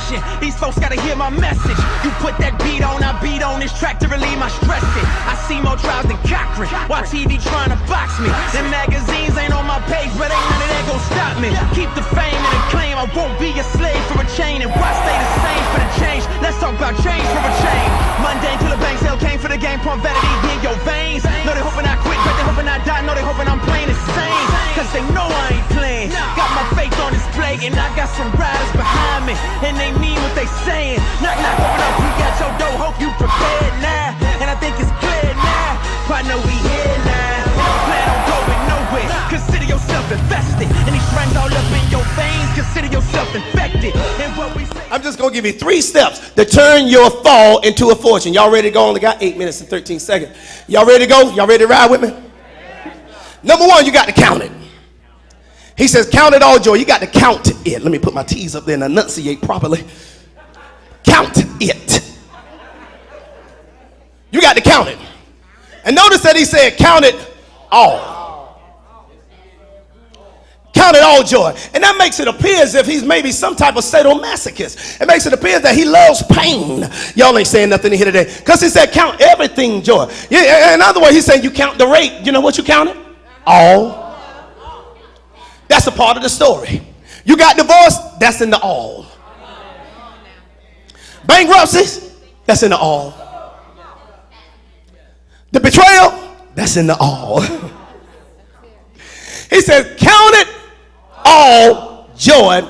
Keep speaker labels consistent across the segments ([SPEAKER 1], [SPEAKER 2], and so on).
[SPEAKER 1] confession. These folks gotta hear my message. You put that beat on, I beat on this track to relieve my stressing. I see more trials than Cochran, while TV trying to box me. Them magazines ain't on my page, but ain't none of that gon' stop me. Keep the fame and the claim, I won't be a slave for a chain. And why stay the same for the change? Let's talk about change for a change. Mundane till the bank sale came for the game, point vanity in your veins. Know they hoping I quit, but they hoping I die. Know they hoping I'm playing insane, cause they know I ain't playing. Got my faith on display, and I got some riders behind me, and they mean what they saying. Knock, knock, open up, we got your door, hope you prepared now. And I think it's clear now, partner, we here now. Don't plan on going nowhere, consider yourself invested. And these friends all up in your veins, consider yourself infected. And what we say,
[SPEAKER 2] I'm just gonna give you 3 steps to turn your fall into a fortune. Y'all ready to go? Only got 8 minutes and 13 seconds. Y'all ready to go? Y'all ready to ride with me? Number 1, you got to count it. He says, count it all joy. You got to count it. Let me put my T's up there and enunciate properly. Count it. You got to count it. And notice that he said, count it all. Count it all joy. And that makes it appear as if he's maybe some type of sadomasochist. It makes it appear that he loves pain. Y'all ain't saying nothing here today. Because he said, count everything joy. Yeah, in other words, he's saying you count the rate. You know what you counted? All. That's a part of the story. You got divorced, that's in the all. Bankruptcies, that's in the all. The betrayal, that's in the all. He says, count it all joy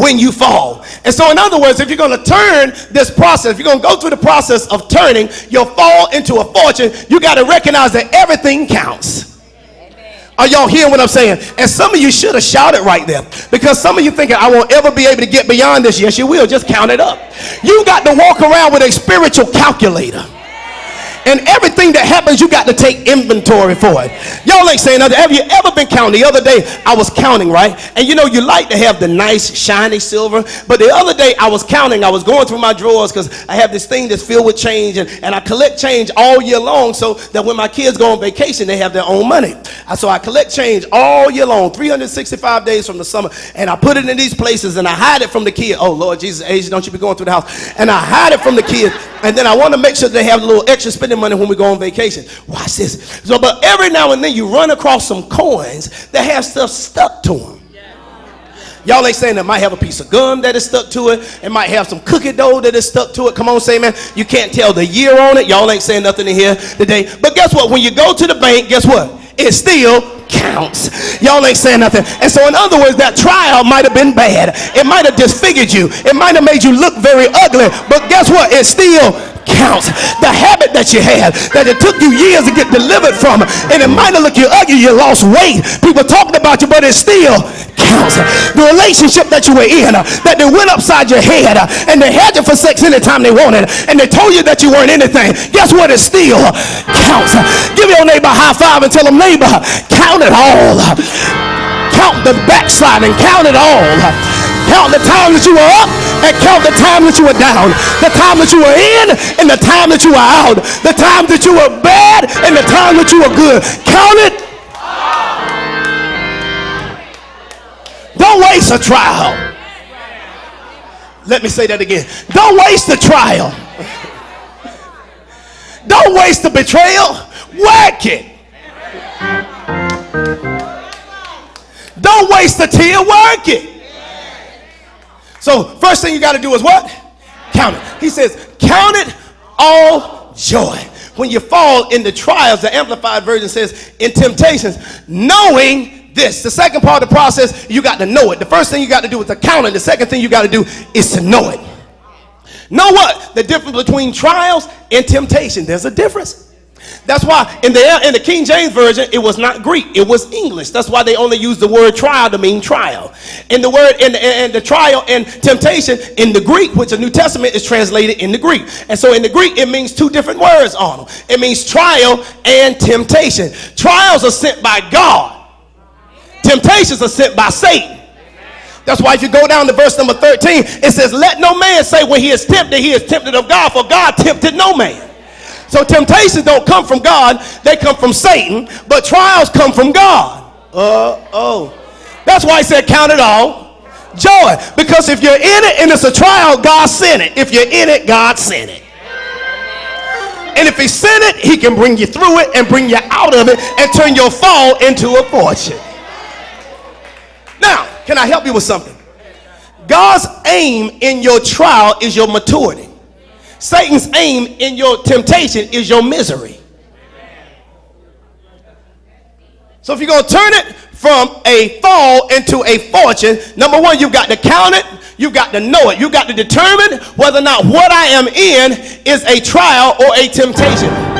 [SPEAKER 2] when you fall. And so in other words, if you're going to turn this process, if you're going to go through the process of turning your fall into a fortune, you got to recognize that everything counts. Are y'all hearing what I'm saying? And some of you should have shouted right there, because some of you thinking, I won't ever be able to get beyond this. Yes, you will. Just count it up. You got to walk around with a spiritual calculator. And everything that happens, you got to take inventory for it. Y'all ain't saying nothing. Have you ever been counting? The other day, I was counting, right? And you know, you like to have the nice, shiny silver. But the other day, I was counting. I was going through my drawers because I have this thing that's filled with change. And I collect change all year long so that when my kids go on vacation, they have their own money. So I collect change all year long, 365 days from the summer. And I put it in these places and I hide it from the kids. Oh, Lord Jesus, Asia, don't you be going through the house. And I hide it from the kids. And then I want to make sure they have a little extra spending money when we go on vacation. Watch this. So, but every now and then you run across some coins that have stuff stuck to them. Y'all ain't saying that. Might have a piece of gum that is stuck to it. It might have some cookie dough that is stuck to it. Come on, say man. You can't tell the year on it. Y'all ain't saying nothing in here today. But guess what? When you go to the bank, guess what? It still counts. Y'all ain't saying nothing. And so in other words, that trial might have been bad. It might have disfigured you. It might have made you look very ugly. But guess what? It still counts. The habit that you had, that it took you years to get delivered from, and it might have looked you ugly, you lost weight, people talking about you, but it still counts. The relationship that you were in, that they went upside your head, and they had you for sex anytime they wanted, and they told you that you weren't anything, guess what? It still counts. Give your neighbor a high five and tell them, neighbor, count it all. Count the backsliding, count it all. Count the time that you were up and count the time that you were down. The time that you were in and the time that you were out. The time that you were bad and the time that you were good. Count it. Don't waste a trial. Let me say that again. Don't waste the trial. Don't waste the betrayal. Work it. Don't waste the tear. Work it. So first thing you got to do is what? Count it. He says, count it all joy. When you fall into trials, the Amplified Version says, in temptations, knowing this. The second part of the process, you got to know it. The first thing you got to do is to count it. The second thing you got to do is to know it. Know what? The difference between trials and temptation. There's a difference. That's why in the King James Version, it was not Greek, it was English. That's why they only use the word trial to mean trial. And the word in the trial and temptation in the Greek, which the New Testament is translated in the Greek. And so in the Greek, it means two different words on them. It means trial and temptation. Trials are sent by God. Temptations are sent by Satan. That's why if you go down to verse number 13, it says, let no man say when he is tempted of God, for God tempted no man. So temptations don't come from God, they come from Satan, but trials come from God. That's why he said count it all Joy. Because if you're in it and it's a trial, God sent it. If you're in it, God sent it. And if he sent it, he can bring you through it and bring you out of it and turn your fall into a fortune. Now, can I help you with something? God's aim in your trial is your maturity. Satan's aim in your temptation is your misery. So if you're going to turn it from a fall into a fortune, number one, you've got to count it. You've got to know it. You've got to determine whether or not what I am in is a trial or a temptation.